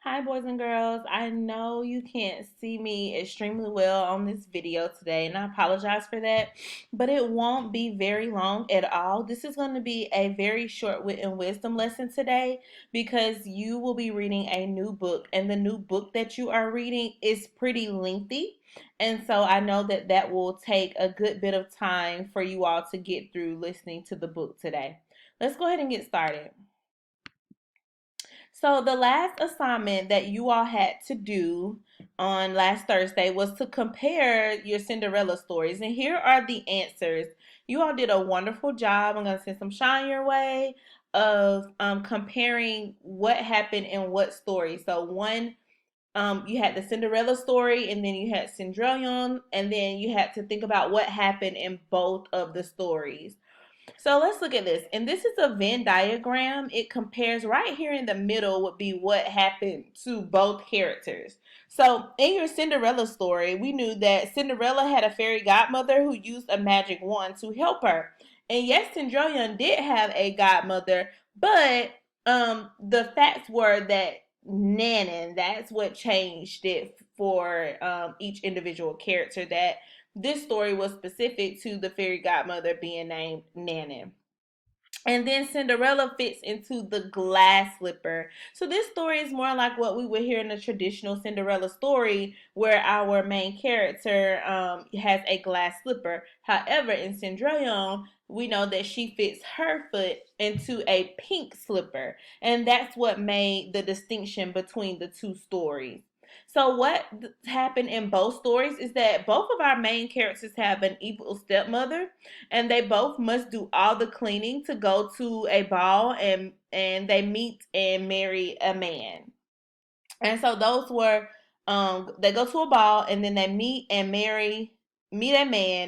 Hi, boys and girls. I know you can't see me extremely well on this video today, and I apologize for that, but it won't be very long at all. This is going to be a very short wit and wisdom lesson today because you will be reading a new book, and the new book that you are reading is pretty lengthy. And so I know that that will take a good bit of time for you all to get through listening to the book today. Let's go ahead and get started. So the last assignment that you all had to do on last Thursday was to compare your Cinderella stories. And here are the answers. You all did a wonderful job. I'm going to send some shine your way of comparing what happened in what story. So you had the Cinderella story, and then you had Cendrillon, and then you had to think about what happened in both of the stories. So let's look at this. And this is a Venn diagram. It compares right here in the middle would be what happened to both characters. So in your Cinderella story, we knew that Cinderella had a fairy godmother who used a magic wand to help her. And yes, Cendrillon did have a godmother, but the facts were that Nanan, that's what changed it for each individual character, that this story was specific to the fairy godmother being named Nanan. And then Cinderella fits into the glass slipper. So this story is more like what we would hear in a traditional Cinderella story, where our main character has a glass slipper. However, in Cendrillon, we know that she fits her foot into a pink slipper, and that's what made the distinction between the two stories. So what happened in both stories is that both of our main characters have an evil stepmother, and they both must do all the cleaning to go to a ball, and they meet and marry a man. And so those were they go to a ball, and then they meet a man,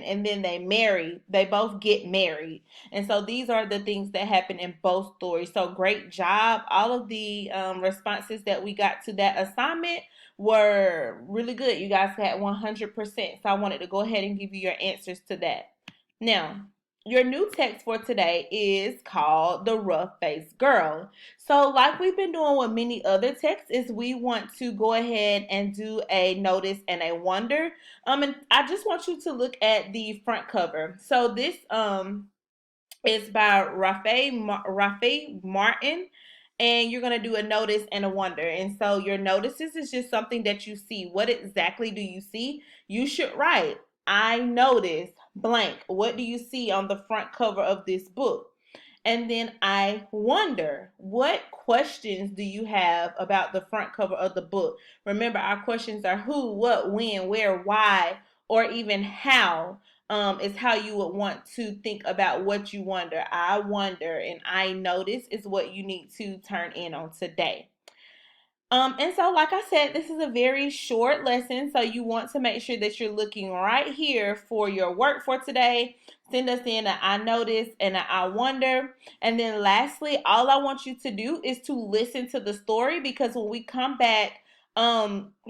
and then they both get married. And so these are the things that happen in both stories. So great job. All of the responses that we got to that assignment were really good. You guys had 100%. So I wanted to go ahead and give you your answers to that. Now, your new text for today is called The Rough Faced Girl. So, like we've been doing with many other texts, is we want to go ahead and do a notice and a wonder. And I just want you to look at the front cover. So this is by Rafe Martin, and you're gonna do a notice and a wonder. And so your notices is just something that you see. What exactly do you see? You should write, I notice blank. What do you see on the front cover of this book? And then I wonder, what questions do you have about the front cover of the book? Remember, our questions are who, what, when, where, why, or even how. Is how you would want to think about what you wonder. I wonder and I notice is what you need to turn in on today. And so, like I said, this is a very short lesson, so you want to make sure that you're looking right here for your work for today. Send us in an I notice and an I wonder. And then lastly, all I want you to do is to listen to the story, because when we come back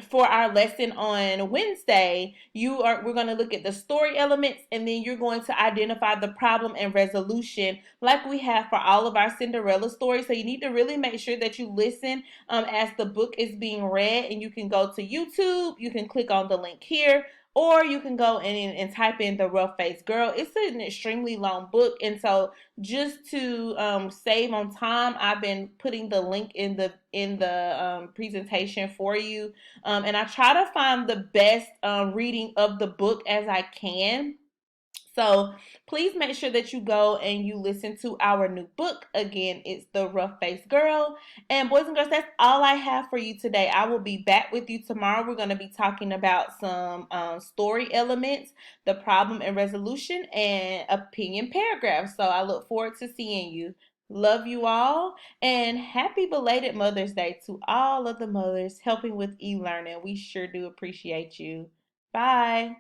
for our lesson on Wednesday, we're going to look at the story elements, and then you're going to identify the problem and resolution like we have for all of our Cinderella stories. So you need to really make sure that you listen as the book is being read, and you can go to YouTube, you can click on the link here, or you can go and type in The Rough Faced Girl. It's an extremely long book, and so just to save on time, I've been putting the link in the presentation for you, and I try to find the best reading of the book as I can. So please make sure that you go and you listen to our new book. Again, it's The Rough Faced Girl. And boys and girls, that's all I have for you today. I will be back with you tomorrow. We're going to be talking about some story elements, the problem and resolution, and opinion paragraphs. So I look forward to seeing you. Love you all, and happy belated Mother's Day to all of the mothers helping with e-learning. We sure do appreciate you. Bye.